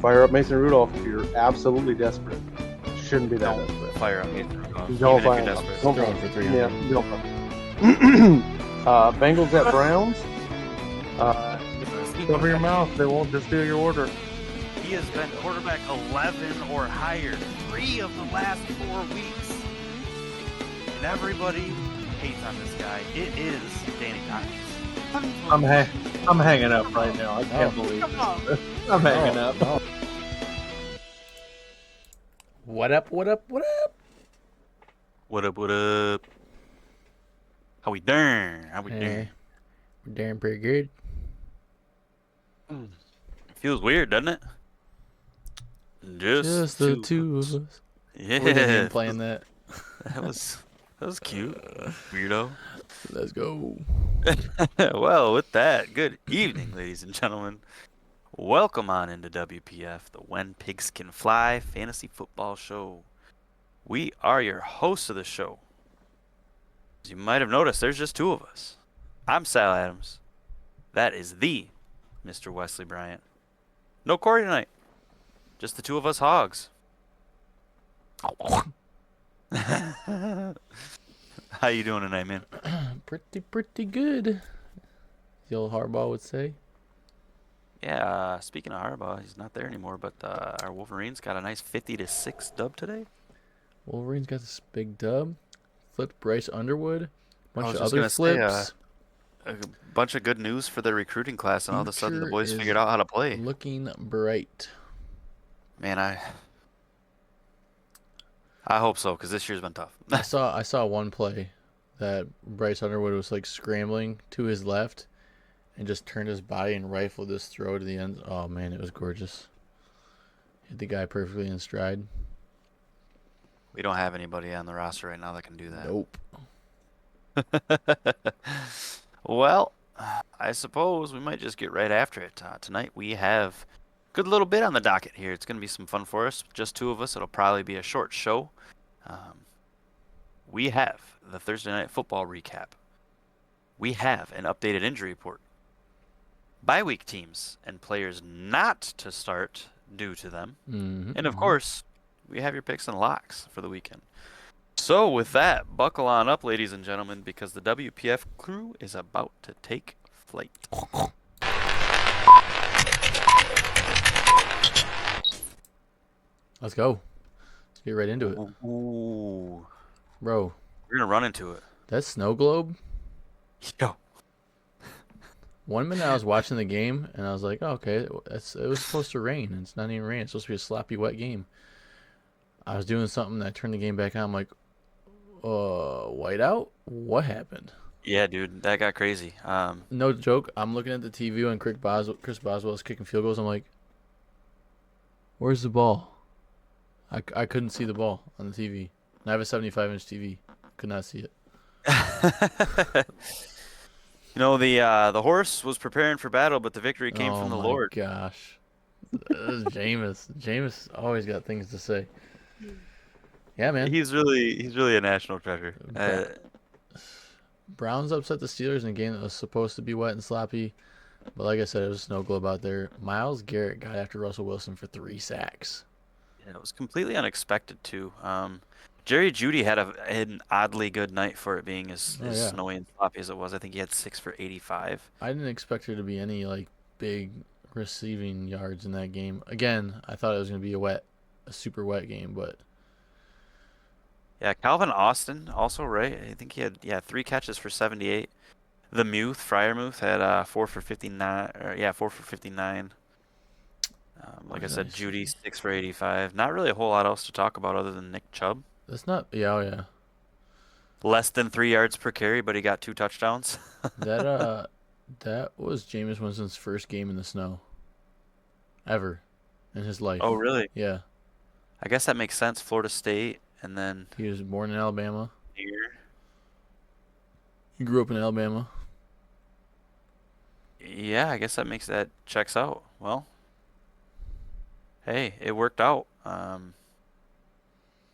Fire up Mason Rudolph if you're absolutely desperate. Shouldn't be that Don't desperate. fire up Mason Rudolph, Don't even if fire you're up. desperate. Don't Throwing fire for up. 300. Yeah, don't fire. Bengals at Browns. Cover your mouth. They won't just steal your order. He has been quarterback 11 or higher 3 of the last 4 weeks. And everybody hates on this guy. It is Danny Dimes. I'm hanging up right now. I can't believe it. I'm hanging up. No. What up? What up, what up? How we doing? Hey, we're doing pretty good. Feels weird, doesn't it? Just the two of us. Yeah. We didn't even plan that. That was cute. Weirdo. Let's go. Well, with that, good evening, ladies and gentlemen. Welcome on into WPF, the When Pigs Can Fly Fantasy Football Show. We are your hosts of the show. As you might have noticed, there's just 2 of us. I'm Sal Adams. That is the Mr. Wesley Bryant. No Corey tonight. Just the 2 of us hogs. How you doing tonight, man? Pretty good. The old Harbaugh would say. Yeah, speaking of Harbaugh, he's not there anymore, but our Wolverines got a nice 50-6 dub today. Wolverines got this big dub. Flipped Bryce Underwood. Bunch of just other gonna say, flips. A bunch of good news for their recruiting class, and all of a sudden the Future boys is figured out how to play. Looking bright. Man, I hope so, because this year's been tough. I saw one play that Bryce Underwood was like scrambling to his left and just turned his body and rifled his throw to the end. Oh man, it was gorgeous. Hit the guy perfectly in stride. We don't have anybody on the roster right now that can do that. Nope. Well, I suppose we might just get right after it. Tonight we have a good little bit on the docket here. It's going to be some fun for us. Just 2 of us. It'll probably be a short show. We have the Thursday Night Football recap. We have an updated injury report. Bye-week teams and players not to start due to them. Mm-hmm. And of course, we have your picks and locks for the weekend. So with that, buckle on up, ladies and gentlemen, because the WPF crew is about to take flight. Let's go. Let's get right into it. Ooh. Bro, We're going to run into it. that snow globe. Yo. 1 minute I was watching the game and I was like, oh, okay, it was supposed to rain. It's not even rain. It's supposed to be a sloppy, wet game. I was doing something. I turned the game back on. I'm like, whiteout? What happened? Yeah, dude, that got crazy. No joke. I'm looking at the TV when Chris Boswell is kicking field goals. I'm like, where's the ball? I couldn't see the ball on the TV. And I have a 75-inch TV. Could not see it. You know, the horse was preparing for battle, but the victory came from the Lord. Oh, my gosh. Jameis. Jameis always got things to say. Yeah, man. He's really a national treasure. Browns upset the Steelers in a game that was supposed to be wet and sloppy. But like I said, it was a snow globe out there. Myles Garrett got after Russell Wilson for 3 sacks. Yeah, it was completely unexpected, too. Jerry Jeudy had an oddly good night for it being as snowy and sloppy as it was. I think he had 6 for 85. I didn't expect there to be any like big receiving yards in that game. Again, I thought it was going to be a super wet game, but yeah, Calvin Austin also, right? I think he had 3 catches for 78. The Freiermuth had 4 for 59. 4 for 59. Like I said, Jeudy 6 for 85. Not really a whole lot else to talk about other than Nick Chubb. That's not. Yeah. Less than 3 yards per carry, but he got 2 touchdowns. That was Jameis Winston's first game in the snow ever in his life. Oh, really? Yeah. I guess that makes sense. Florida State, and then He was born in Alabama. here. He grew up in Alabama. Yeah, I guess that checks out. Well, hey, it worked out.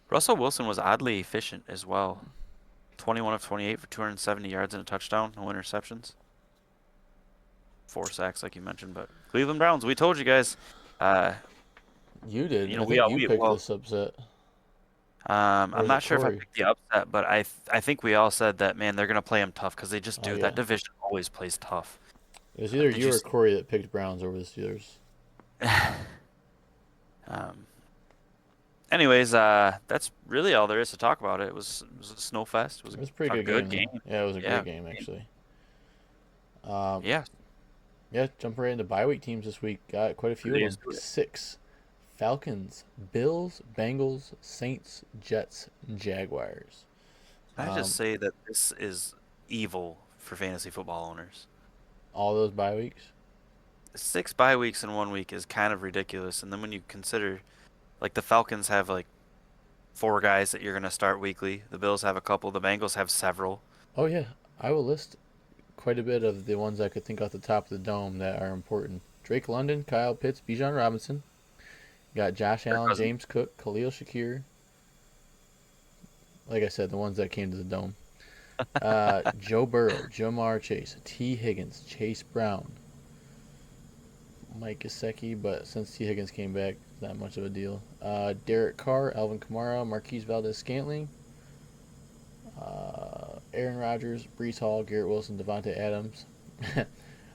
Russell Wilson was oddly efficient as well. 21 of 28 for 270 yards and a touchdown, no interceptions. 4 sacks, like you mentioned. But Cleveland Browns, we told you guys, You did. You I know, think you picked well, this upset. I'm Was it not sure if I Corey? picked the upset, but I think we all said that, man, they're gonna play them tough because they just Oh do. yeah. That division always plays tough. It was either Did you you or see? Corey that picked Browns over the Steelers. um, Anyways, that's really all there is to talk about. It was a snow fest. It was It was a pretty a good good game game. though. Yeah, it was a Yeah, great game actually. Um, yeah. yeah, jumping right into bye week teams this week. Got quite a few of Let's them. do it. 6. Falcons, Bills, Bengals, Saints, Jets, Jaguars. Can I just Um, say that this is evil for fantasy football owners? all those bye weeks. 6 bye weeks in 1 week is kind of ridiculous, and then when you consider, like, the Falcons have like 4 guys that you're gonna start weekly. The Bills have a couple. The Bengals have several. Oh yeah, I will list quite a bit of the ones I could think off the top of the dome that are important. Drake London, Kyle Pitts, Bijan Robinson. Got Josh Kirk Allen, Cousins. James Cook, Khalil Shakir. Like I said, the ones that came to the dome. Joe Burrow, Jamar Chase, T. Higgins, Chase Brown, Mike Gesicki, but since T. Higgins came back, it's not much of a deal. Derek Carr, Alvin Kamara, Marquise Valdez-Scantling, Aaron Rodgers, Brees Hall, Garrett Wilson, Devontae Adams. And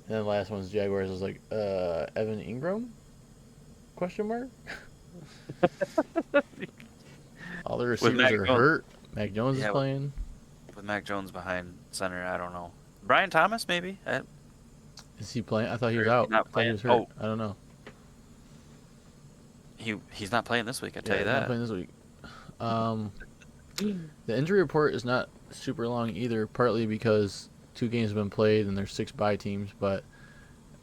then the last one's Jaguars. I was like, Evan Ingram? Question mark? All the With receivers Mac are Jones. hurt. Mac Jones is Yeah, playing. with Mac Jones behind center, I don't know. Brian Thomas, maybe? Is he playing? I thought he Or was is he out. not I thought he playing? was hurt. Oh, I don't know. he's not playing this week, I tell Yeah, you he's not that. playing this week. The injury report is not super long either, partly because 2 games have been played and there's 6 bye teams. But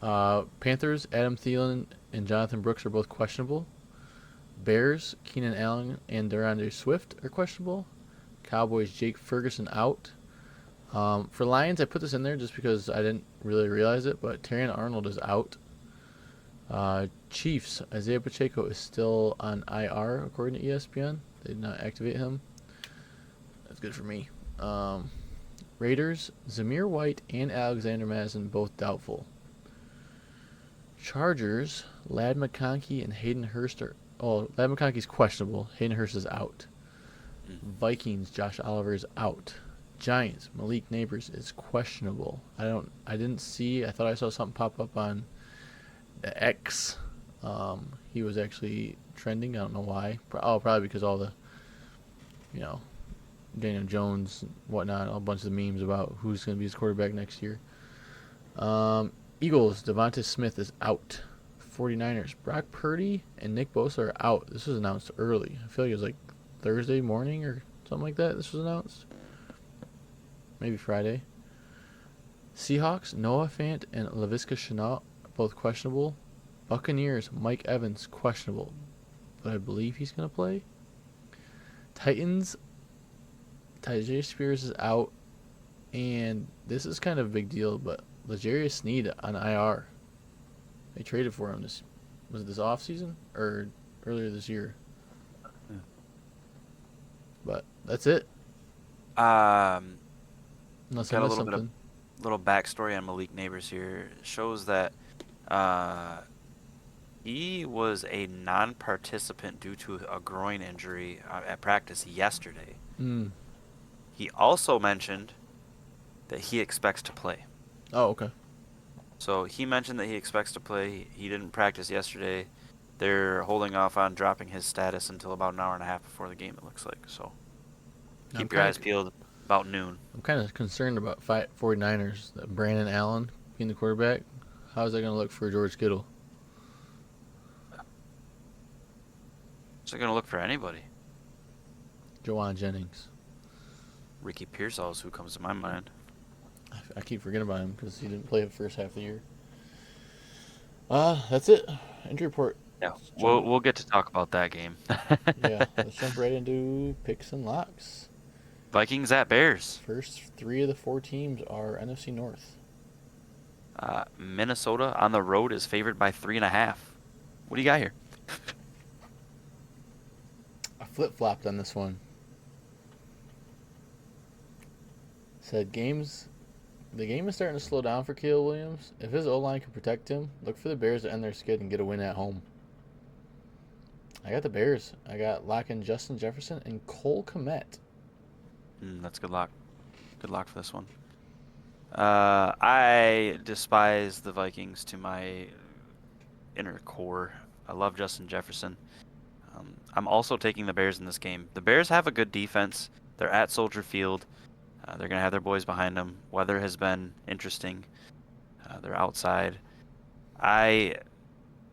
Panthers, Adam Thielen and Jonathan Brooks are both questionable. Bears, Keenan Allen and DeAndre Swift are questionable. Cowboys, Jake Ferguson out. For Lions, I put this in there just because I didn't really realize it, but Terrion Arnold is out. Chiefs, Isaiah Pacheco is still on IR according to ESPN. They did not activate him. That's good for me. Raiders, Zamir White and Alexander Madison both doubtful. Chargers, Ladd McConkey and Hayden Hurst are. Oh, Ladd McConkey's questionable. Hayden Hurst is out. Vikings, Josh Oliver is out. Giants, Malik Neighbors is questionable. I didn't see. I thought I saw something pop up on the X. He was actually trending. I don't know why. Probably because all the, Daniel Jones and whatnot, a bunch of the memes about who's going to be his quarterback next year. Eagles, Devonta Smith is out. 49ers, Brock Purdy and Nick Bosa are out. This was announced early. I feel like it was like Thursday morning or something like that. This was announced. Maybe Friday. Seahawks, Noah Fant and Laviska Shenault both questionable. Buccaneers, Mike Evans questionable, but I believe he's going to play. Titans, Tyjae Spears is out, and this is kind of a big deal, but L'Jarius Sneed on IR. They traded for him was it this offseason or earlier this year? Yeah. But that's it. Um, Unless got I a missed little bit of something. little backstory on Malik Neighbors here. It shows that he was a non-participant due to a groin injury at practice yesterday. He also mentioned that he expects to play. Oh, okay. So he mentioned that he expects to play. He didn't practice yesterday. They're holding off on dropping his status until about an hour and a half before the game, it looks like. So keep your eyes peeled about noon. I'm kind of concerned about 49ers, that Brandon Allen being the quarterback. How's that going to look for George Kittle? Is it going to look for anybody? Jawan Jennings. Ricky Pearsall is who comes to my mind. I keep forgetting about him because he didn't play the first half of the year. That's it. Injury report. Yeah, we'll get to talk about that game. Yeah, let's jump right into picks and locks. Vikings at Bears. First 3 of the 4 teams are NFC North. Minnesota on the road is favored by 3.5. What do you got here? I flip-flopped on this one. Said the game is starting to slow down for Caleb Williams. If his O-line can protect him, look for the Bears to end their skid and get a win at home. I got the Bears. I got locking Justin Jefferson and Cole Kmet. That's good luck. Good luck for this one. I despise the Vikings to my inner core. I love Justin Jefferson. I'm also taking the Bears in this game. The Bears have a good defense. They're at Soldier Field. They're going to have their boys behind them. Weather has been interesting. They're outside. I,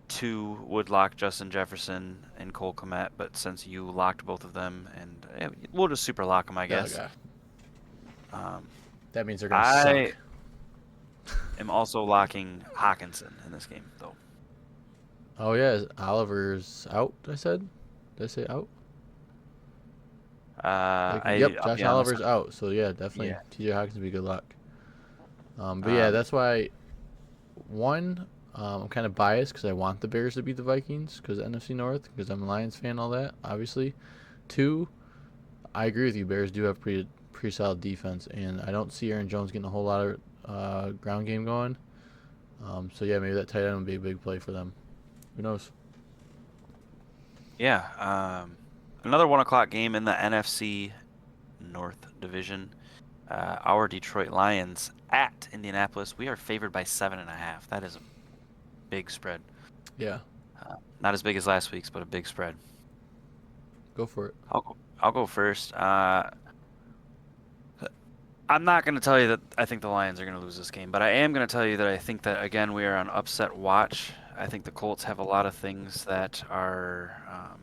too, would lock Justin Jefferson and Cole Kmet, but since you locked both of them, and we'll just super lock them, I guess. Okay. Um, That means they're gonna I suck. am also locking Hawkinson in this game, though. Oh yeah, Oliver's out. I said. Did I say out? Yep, I'll Josh be honest. Oliver's out. So yeah, definitely Yeah. T.J. Hawkins would be good luck. But yeah, that's why. One, I'm kind of biased because I want the Bears to beat the Vikings because NFC North, because I'm a Lions fan, all that, obviously. Two, I agree with you. Bears do have pretty solid defense, and I don't see Aaron Jones getting a whole lot of ground game going. So yeah, maybe that tight end would be a big play for them. Who knows? Yeah. Another 1 o'clock game in the NFC North Division. Our Detroit Lions at Indianapolis. We are favored by 7.5. That is a big spread. Yeah, Not as big as last week's, but a big spread. go for it. I'll go first. I'm not going to tell you that I think the Lions are going to lose this game, but I am going to tell you that I think that, again, we are on upset watch. I think the Colts have a lot of things that are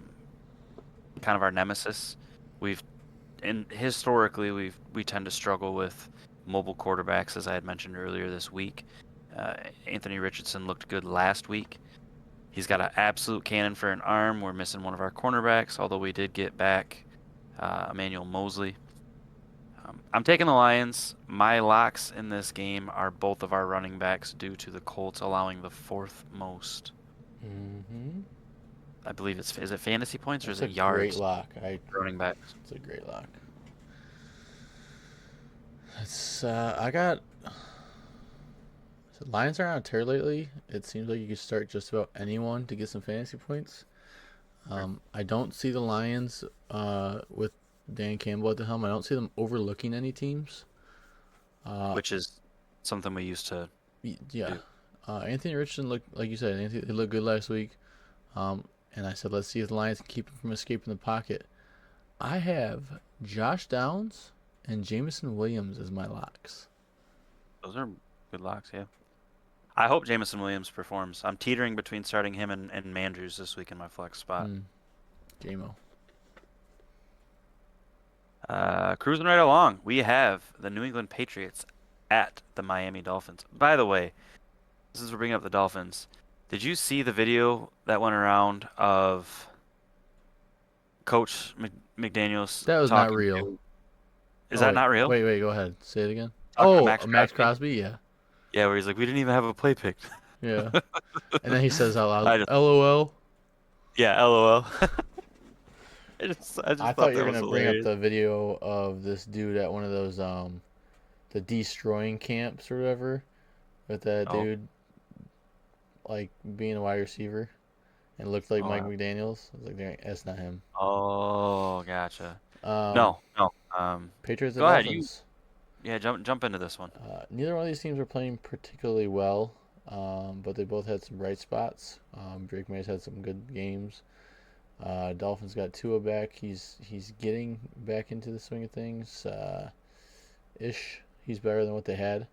kind of our nemesis. Historically, we tend to struggle with mobile quarterbacks, as I had mentioned earlier this week. Anthony Richardson looked good last week. He's got an absolute cannon for an arm. We're missing one of our cornerbacks, although we did get back Emmanuel Mosley. I'm taking the Lions. My locks in this game are both of our running backs due to the Colts allowing the fourth most. Mm-hmm. I believe is it fantasy points or That's is it a yards? great lock. Running backs. It's a great lock. I got. So Lions are on a tear lately. It seems like you can start just about anyone to get some fantasy points. I don't see the Lions with Dan Campbell at the helm. I don't see them overlooking any teams. Which is something we used to. Yeah. do. Anthony Richardson looked, like you said, he looked good last week. And I said, let's see if the Lions can keep him from escaping the pocket. I have Josh Downs and Jameson Williams as my locks. Those are good locks, yeah. I hope Jameson Williams performs. I'm teetering between starting him and Mandrews this week in my flex spot. J-Mo. Cruising right along, we have the New England Patriots at the Miami Dolphins. By the way, since we're bringing up the Dolphins, did you see the video that went around of Coach McDaniels? That was not real. Is that not real? Wait, go ahead. Say it again. Talking to Max Crosby, yeah. Yeah, where he's like, we didn't even have a play picked. Yeah. And then he says out I loud, just- LOL. Yeah, LOL. I thought you were going to bring up the video of this dude at one of those, the destroying camps or whatever, with that dude, like, being a wide receiver, and looked like Mike McDaniels. I was like, that's not him. Oh, gotcha. No. Patriots and go ahead. Dolphins. Yeah, jump into this one. Neither one of these teams are playing particularly well, but they both had some bright spots. Drake May's had some good games. Dolphins got Tua back. He's getting back into the swing of things. He's better than what they had.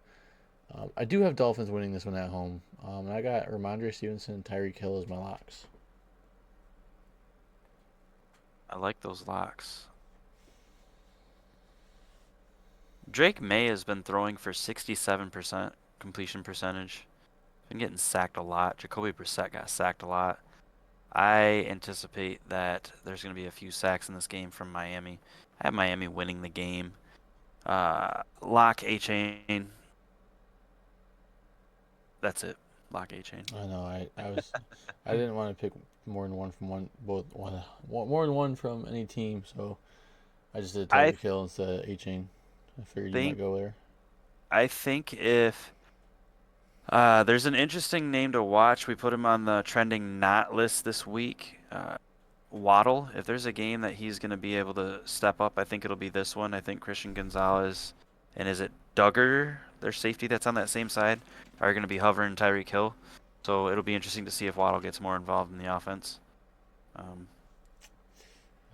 I do have Dolphins winning this one at home. And I got Ramondre Stevenson and Tyreek Hill as my locks. I like those locks. Drake May has been throwing for 67% completion percentage. Been getting sacked a lot. Jacoby Brissett got sacked a lot. I anticipate that there's going to be a few sacks in this game from Miami. I have Miami winning the game. Lock A-Chain. That's it. Lock A-Chain. I know. I didn't want to pick more than one from any team, so I just did Tyreek Hill instead of A-Chain. I figured you might go there. I think if there's an interesting name to watch. We put him on the trending not list this week. Waddle, if there's a game that he's going to be able to step up, I think it'll be this one. I think Christian Gonzalez and is it Duggar, their safety that's on that same side, are going to be hovering Tyreek Hill. So it'll be interesting to see if Waddle gets more involved in the offense. I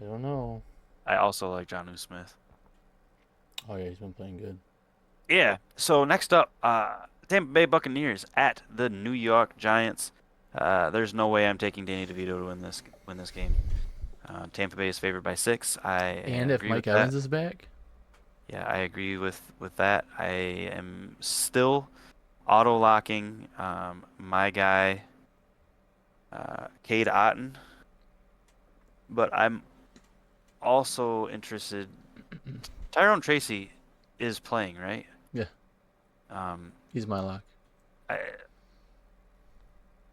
don't know. I also like Jonnu Smith. Oh yeah, he's been playing good. Yeah. So next up, Tampa Bay Buccaneers at the New York Giants. There's no way I'm taking Danny DeVito to win this game. Tampa Bay is favored by 6. And if agree Mike with Evans that. is back, Yeah, I agree with that. I am still auto locking my guy, Cade Otton, but I'm also interested. Tyrone Tracy is playing, right? Yeah. He's my lock.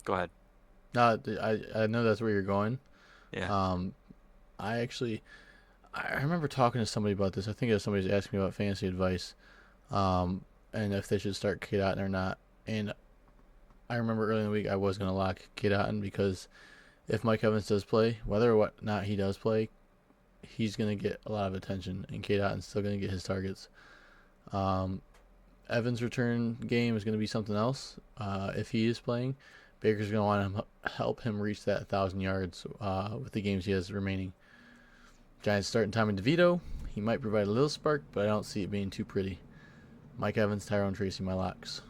Go ahead. No, I know that's where you're going. Yeah. I remember talking to somebody about this. I think it was somebody was asking me about fantasy advice, and if they should start Cade Otton or not. And I remember early in the week I was going to lock Cade Otton because if Mike Evans does play, whether or not he does play, he's going to get a lot of attention, and Cade Otton's still going to get his targets. Evans' return game is going to be something else. If he is playing, Baker's going to want to help him reach that 1,000 yards with the games he has remaining. Giants starting Tommy DeVito. He might provide a little spark, but I don't see it being too pretty. Mike Evans, Tyrone Tracy, my locks.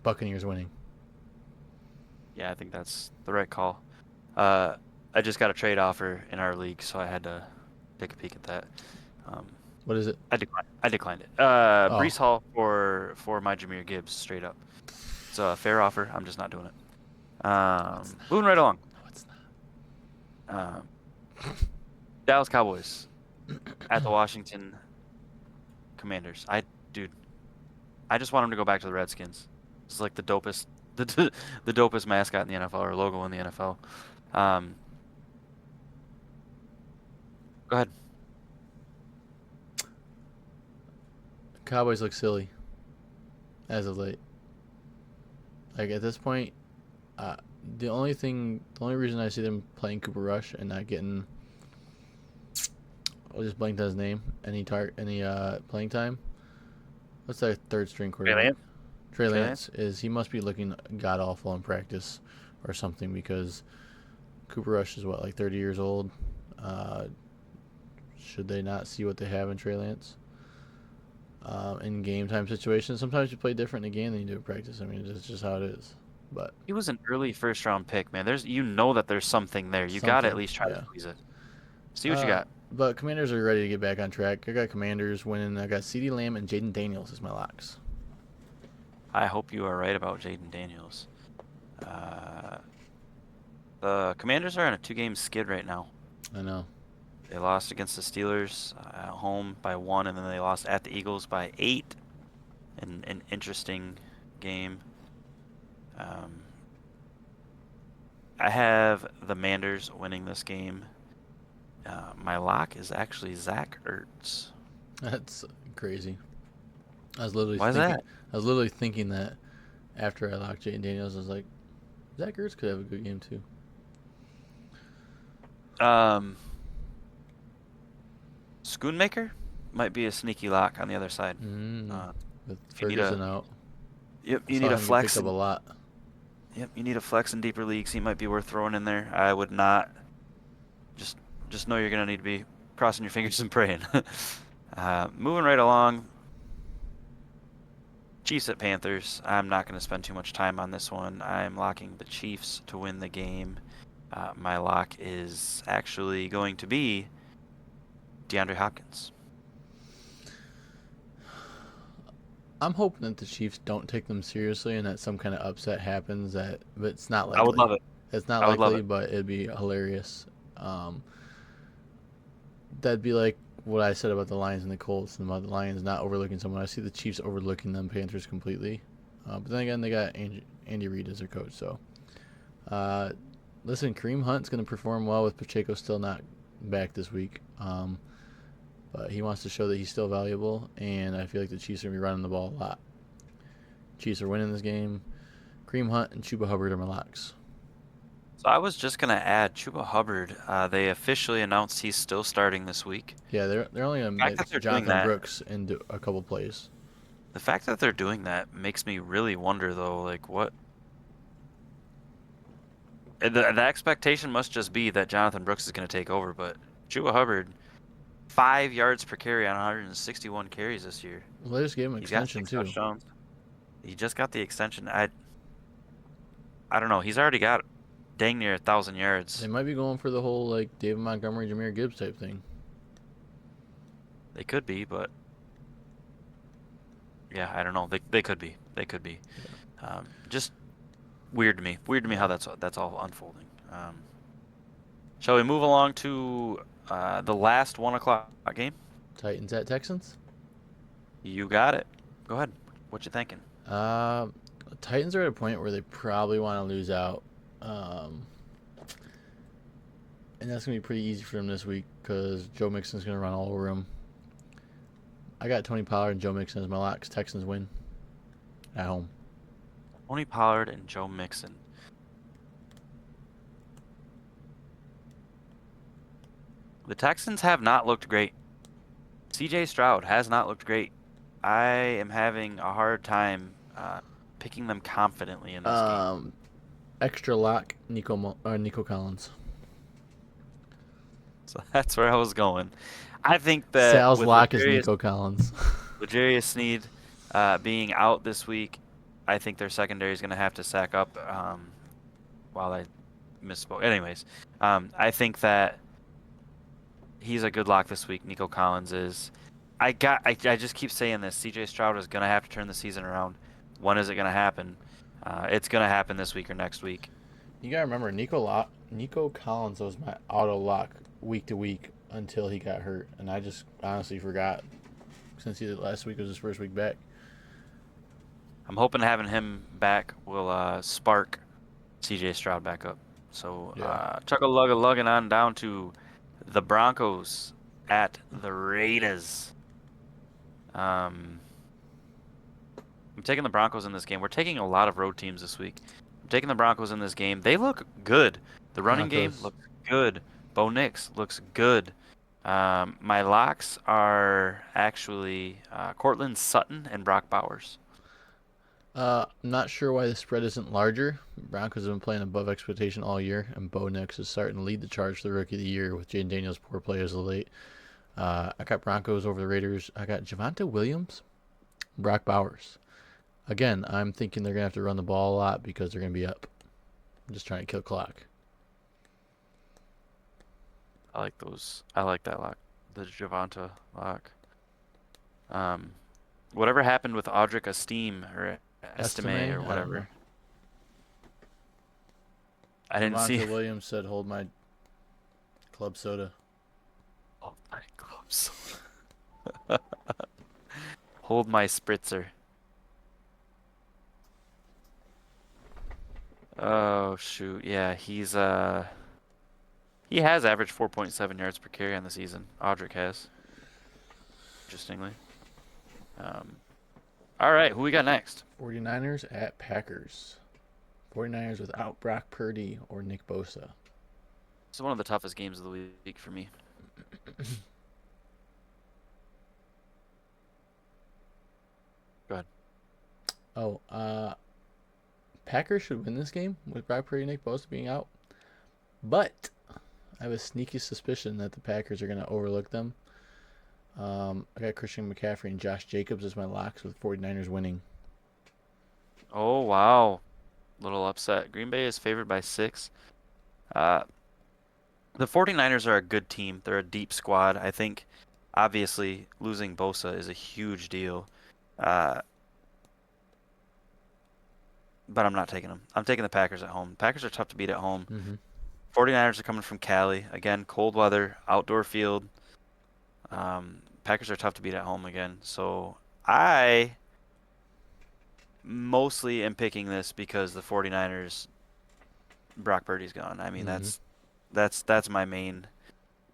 Buccaneers winning. Yeah, I think that's the right call. I just got a trade offer in our league, so I had to take a peek at that. What is it? I declined it. Brees Hall for my Jahmyr Gibbs, straight up. It's a fair offer. I'm just not doing it. Moving right along. No, it's not. Dallas Cowboys at the Washington Commanders. I just want them to go back to the Redskins. It's like the dopest, the dopest mascot in the NFL or logo in the NFL. Go ahead. Cowboys look silly as of late. Like at this point, the only reason I see them playing Cooper Rush and not getting, I just blanked on his name, any playing time. What's that third string quarterback? Trey Lance is he must be looking god awful in practice or something because Cooper Rush is like 30 years old. Should they not see what they have in Trey Lance? In game time situations, sometimes you play different in a game than you do in practice. I mean, it's just how it is. But he was an early first round pick, man. There's something there. You got to at least try to squeeze it. See what you got. But Commanders are ready to get back on track. I got Commanders winning. I got CeeDee Lamb and Jaden Daniels as my locks. I hope you are right about Jaden Daniels. The Commanders are on a 2-game skid right now. I know. They lost against the Steelers at home by 1, and then they lost at the Eagles by 8. An interesting game. I have the Manders winning this game. My lock is actually Zach Ertz. That's crazy. I was literally thinking that after I locked Jaden Daniels. I was like, Zach Ertz could have a good game too. Schoonmaker might be a sneaky lock on the other side. With Ferguson out. Yep, you need a flex. Picked up a lot. Yep, you need a flex in deeper leagues. He might be worth throwing in there. I would not. Just know you're gonna need to be crossing your fingers and praying. Moving right along. Chiefs at Panthers. I'm not going to spend too much time on this one. I'm locking the Chiefs to win the game. My lock is actually going to be DeAndre Hopkins. I'm hoping that the Chiefs don't take them seriously and that some kind of upset happens. But it's not likely. I would love it. It's not likely, but it'd be hilarious. That'd be like what I said about the Lions and the Colts, and about the Lions not overlooking someone. I see the Chiefs overlooking them Panthers completely. But then again, they got Andy Reid as their coach. So, listen, Kareem Hunt's going to perform well with Pacheco still not back this week. But he wants to show that he's still valuable, and I feel like the Chiefs are going to be running the ball a lot. Chiefs are winning this game. Kareem Hunt and Chuba Hubbard are my locks. So I was just gonna add Chuba Hubbard. They officially announced he's still starting this week. Yeah, they're only gonna The fact that mix they're doing Jonathan that, Brooks into a couple plays. the fact that they're doing that makes me really wonder though, like what the expectation must just be that Jonathan Brooks is gonna take over, but Chuba Hubbard, 5 yards per carry on 161 carries this year. Well, they just gave him an He's got extension 6 too. touchdowns. He just got the extension. I don't know. He's already got dang near 1,000 yards. They might be going for the whole like David Montgomery, Jahmyr Gibbs type thing. They could be, but yeah, I don't know. They could be. They could be. Just weird to me. Weird to me how that's all unfolding. Shall we move along to the last 1 o'clock game? Titans at Texans. You got it. Go ahead. What you thinking? Titans are at a point where they probably want to lose out, and that's gonna be pretty easy for them this week because Joe Mixon's gonna run all over them. I got Tony Pollard and Joe Mixon as my locks. Texans win at home. Tony Pollard and Joe Mixon. The Texans have not looked great. CJ Stroud has not looked great. I am having a hard time picking them confidently in this game. Extra lock Nico Collins. So that's where I was going. I think that Sal's with lock is Nico Collins. L'Jarius Sneed being out this week, I think their secondary is going to have to sack up. While I misspoke. Anyways, I think that he's a good lock this week. Nico Collins is. I just keep saying this. CJ Stroud is going to have to turn the season around. When is it going to happen? It's going to happen this week or next week. You gotta remember, Nico Collins was my auto lock week to week until he got hurt, and I just honestly forgot since last week was his first week back. I'm hoping having him back will spark CJ Stroud back up. So lugging on down to the Broncos at the Raiders. I'm taking the Broncos in this game. We're taking a lot of road teams this week. I'm taking the Broncos in this game. They look good. The running game looks good. Bo Nix looks good. My locks are actually Cortland Sutton and Brock Bowers. I'm not sure why the spread isn't larger. Broncos have been playing above expectation all year, and Bo Nix is starting to lead the charge for the Rookie of the Year with Jaden Daniels' poor play as of late. I got Broncos over the Raiders. I got Javonte Williams, Brock Bowers. Again, I'm thinking they're going to have to run the ball a lot because they're going to be up. I'm just trying to kill clock. I like those. I like that lock. The Javonte lock. Whatever happened with Audric Estime or whatever. I didn't see. Williams said, "Hold my club soda." Hold my club soda. Hold my spritzer. Oh shoot! Yeah, he has averaged 4.7 yards per carry on the season. Audric has. Interestingly. All right, who we got next? 49ers at Packers. 49ers without Brock Purdy or Nick Bosa. This is one of the toughest games of the week for me. Go ahead. Packers should win this game with Brock Purdy and Nick Bosa being out. But I have a sneaky suspicion that the Packers are going to overlook them. I got Christian McCaffrey and Josh Jacobs as my locks with 49ers winning. Oh, wow. Little upset. Green Bay is favored by 6. The 49ers are a good team. They're a deep squad. I think, obviously, losing Bosa is a huge deal. But I'm not taking them. I'm taking the Packers at home. Packers are tough to beat at home. Mm-hmm. 49ers are coming from Cali. Again, cold weather, outdoor field. Packers are tough to beat at home again. So I mostly am picking this because the 49ers, Brock Purdy's gone. I mean, that's my main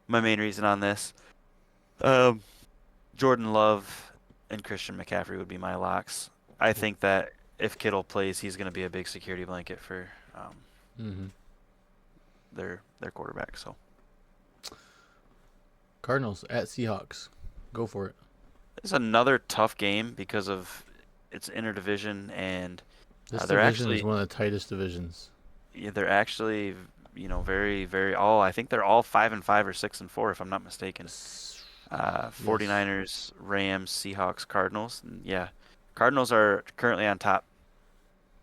reason on this. Jordan Love and Christian McCaffrey would be my locks. I think that if Kittle plays, he's going to be a big security blanket for their quarterback. So Cardinals at Seahawks. Go for it. it's another tough game because of its interdivision, and This they're division is actually one of the tightest divisions. they're actually very very all I think they're all 5-5 or 6-4 if I'm not mistaken. Yes. 49ers, Rams, Seahawks, Cardinals. And yeah, Cardinals are currently on top.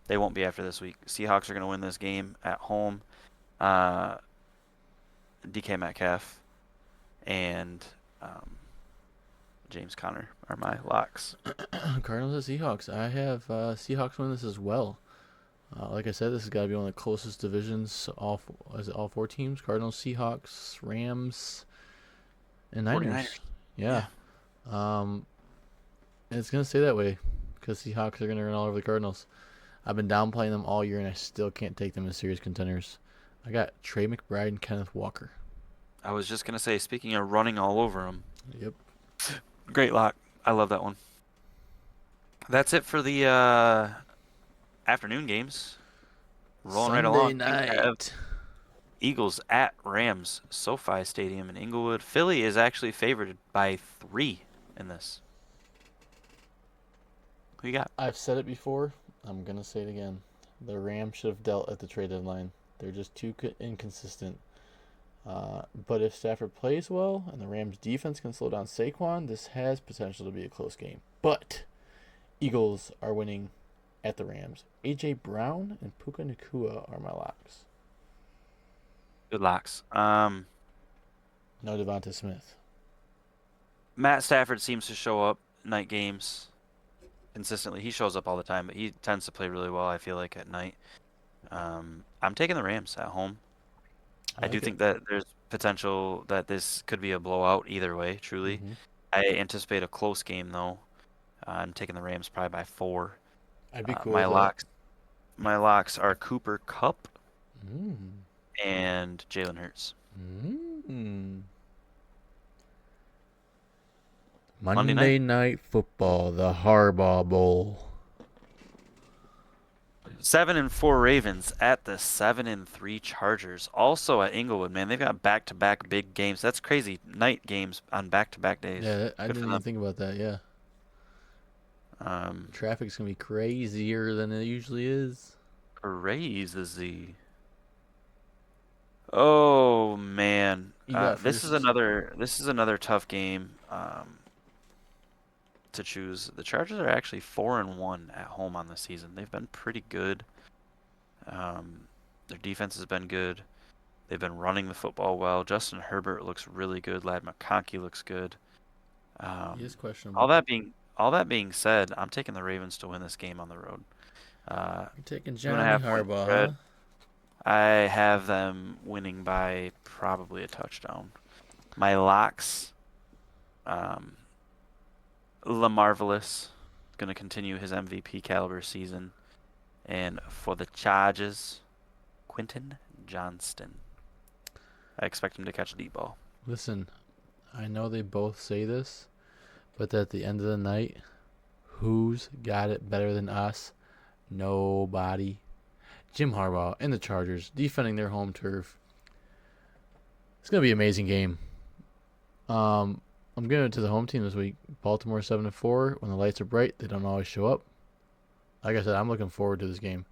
They won't be after this week. Seahawks are going to win this game at home. DK Metcalf and James Conner are my locks. Cardinals at Seahawks. I have Seahawks win this as well. Like I said, this has got to be one of the closest divisions. All four teams? Cardinals, Seahawks, Rams, and Niners. 49ers. Yeah. And it's gonna stay that way because Seahawks are gonna run all over the Cardinals. I've been downplaying them all year, and I still can't take them as serious contenders. I got Trey McBride and Kenneth Walker. I was just going to say, speaking of running all over them, Yep. great lock. I love that one. That's it for the afternoon games. Rolling right along. Sunday We have night. Eagles at Rams, SoFi Stadium in Inglewood. Philly is actually favored by 3 in this. Who you got? I've said it before. I'm gonna say it again. The Rams should have dealt at the trade deadline. They're just too inconsistent. But if Stafford plays well and the Rams defense can slow down Saquon, this has potential to be a close game. But Eagles are winning at the Rams. A.J. Brown and Puka Nacua are my locks. Good locks. No Devonta Smith. Matt Stafford seems to show up night games consistently. He shows up all the time, but he tends to play really well, I feel like, at night. I'm taking the Rams at home. I do think that there's potential that this could be a blowout either way, truly. Mm-hmm. I anticipate a close game, though. I'm taking the Rams probably by 4. I'd be cool My with locks, my locks are Cooper Kupp that. and Jalen Hurts. Monday night football, the Harbaugh Bowl. 7-4 Ravens at the 7-3 Chargers. Also at Inglewood, man. They've got back-to-back big games. That's crazy. Night games on back-to-back days. Yeah, I Good didn't for even them. think about that. Yeah, traffic's gonna be crazier than it usually is. Crazy. Oh man, You got this is first. another tough game to choose. The Chargers are actually 4-1 at home on the season. They've been pretty good. Their defense has been good. They've been running the football well. Justin Herbert looks really good. Ladd McConkey looks good. He is questionable. All that being said, I'm taking the Ravens to win this game on the road. You're taking 2.5 Johnny point Harbaugh, spread. huh? I have them winning by probably a touchdown. My locks, LaMarvelous is going to continue his MVP caliber season. And for the Chargers, Quentin Johnston. I expect him to catch a deep ball. Listen, I know they both say this, but at the end of the night, who's got it better than us? Nobody. Jim Harbaugh and the Chargers defending their home turf. It's gonna be an amazing game. I'm giving it to the home team this week. Baltimore 7-4. When the lights are bright, they don't always show up. Like I said, I'm looking forward to this game.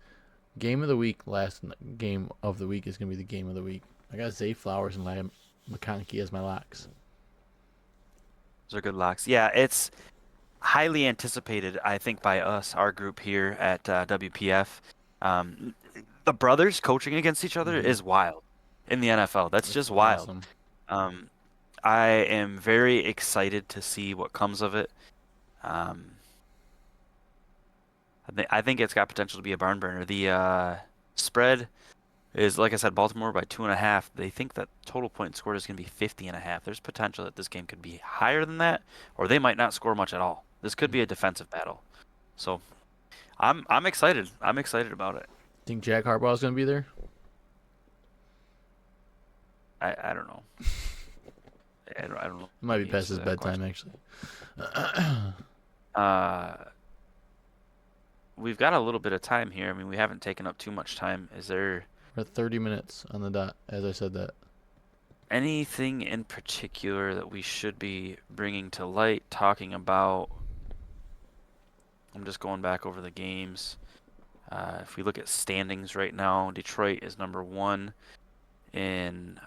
Game of the week, last game of the week is gonna be the game of the week. I got Zay Flowers and Ladd McConkey as my locks. Those are good locks. Yeah, it's highly anticipated, I think, by us, our group here at WPF. The brothers coaching against each other is wild in the NFL. That's just wild. Awesome. I am very excited to see what comes of it. I think it's got potential to be a barn burner. The spread is, like I said, Baltimore by 2.5. They think that total points scored is going to be 50.5. There's potential that this game could be higher than that, or they might not score much at all. This could be a defensive battle. So I'm excited. I'm excited about it. Think Jack Harbaugh is going to be there? I don't know. I don't know. It might be the past answer his to that bedtime, question. actually. We've got a little bit of time here. I mean, we haven't taken up too much time. Is there We're at 30 minutes on the dot, as I said that. Anything in particular that we should be bringing to light, talking about? I'm just going back over the games. If we look at standings right now, Detroit is number 1 in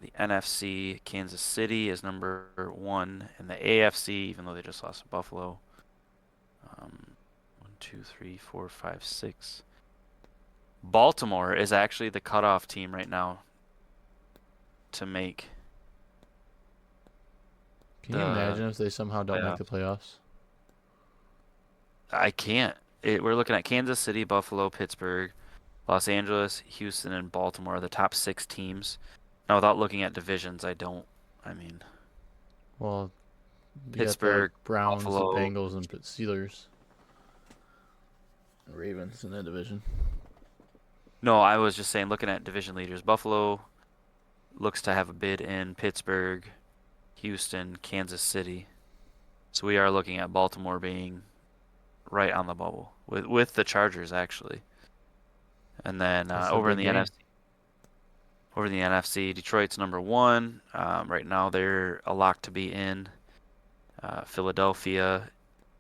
the NFC. Kansas City is number 1 in the AFC, even though they just lost to Buffalo. 1, 2, 3, 4, 5, 6. Baltimore is actually the cutoff team right now to make. Can you imagine if they somehow don't make the playoffs? I can't. We're looking at Kansas City, Buffalo, Pittsburgh, Los Angeles, Houston, and Baltimore are the top 6 teams. Now, without looking at divisions, Well, you Pittsburgh, got the Browns, Buffalo. the Bengals, and Steelers. Ravens in that division. No, I was just saying, looking at division leaders, Buffalo looks to have a bid in Pittsburgh, Houston, Kansas City. So we are looking at Baltimore being right on the bubble with the Chargers, actually. And then over in the NFC. Over in the NFC, Detroit's number 1. Right now, they're a lock to be in. Philadelphia,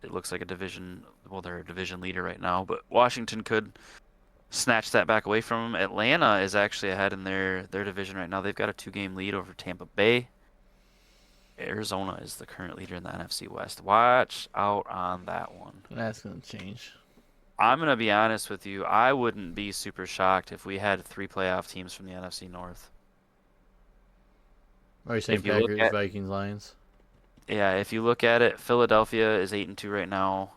it looks like a division. Well, they're a division leader right now, but Washington could snatch that back away from them. Atlanta is actually ahead in their division right now. They've got a 2-game lead over Tampa Bay. Arizona is the current leader in the NFC West. Watch out on that one. That's going to change. I'm going to be honest with you. I wouldn't be super shocked if we had 3 playoff teams from the NFC North. Are you saying Packers, Vikings, Lions? Yeah, if you look at it, Philadelphia is 8-2 right now.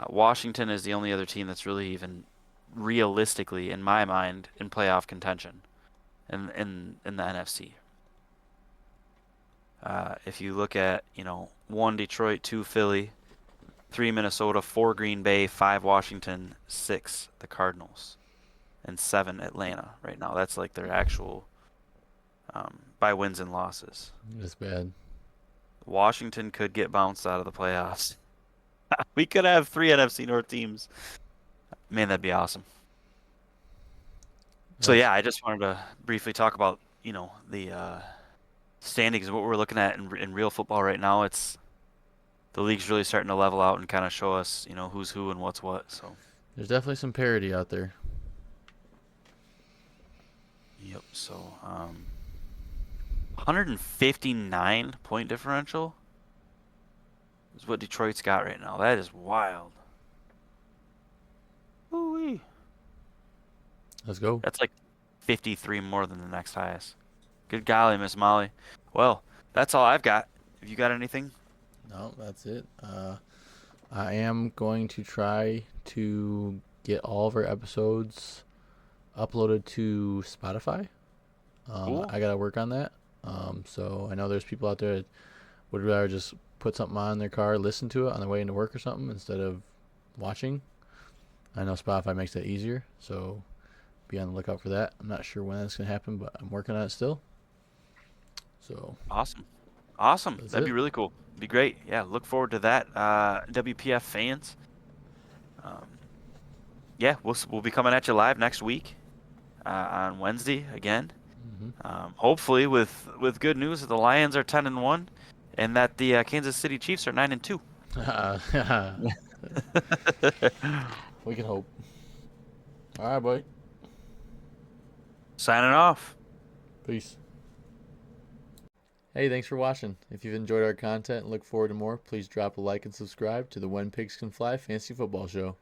Washington is the only other team that's really even realistically, in my mind, in playoff contention in the NFC. If you look at, 1 Detroit, 2 Philly, 3 Minnesota, 4 Green Bay, 5 Washington, 6 the Cardinals, and 7 Atlanta right now. That's like their actual by wins and losses. That's bad. Washington could get bounced out of the playoffs. We could have 3 NFC North teams. Man, that'd be awesome. So yeah, I just wanted to briefly talk about, the standings, what we're looking at in real football right now. It's the league's really starting to level out and kind of show us, who's who and what's what. So there's definitely some parity out there. Yep. So 159 point differential is what Detroit's got right now. That is wild. Ooh-wee. Let's go. That's like 53 more than the next highest. Good golly, Miss Molly. Well, that's all I've got. Have you got anything? No, that's it. I am going to try to get all of our episodes uploaded to Spotify. Cool. I got to work on that. So I know there's people out there that would rather just put something on in their car, listen to it on their way into work or something instead of watching. I know Spotify makes that easier, so be on the lookout for that. I'm not sure when that's going to happen, but I'm working on it still. So Awesome. That'd be really cool. Be great. Yeah, look forward to that, WPF fans. Yeah, we'll be coming at you live next week on Wednesday again. Mm-hmm. Hopefully with good news that the Lions are 10-1 and that the Kansas City Chiefs are 9-2. We can hope. All right, boy. Signing off. Peace. Hey, thanks for watching. If you've enjoyed our content and look forward to more, please drop a like and subscribe to the When Pigs Can Fly Fantasy Football Show.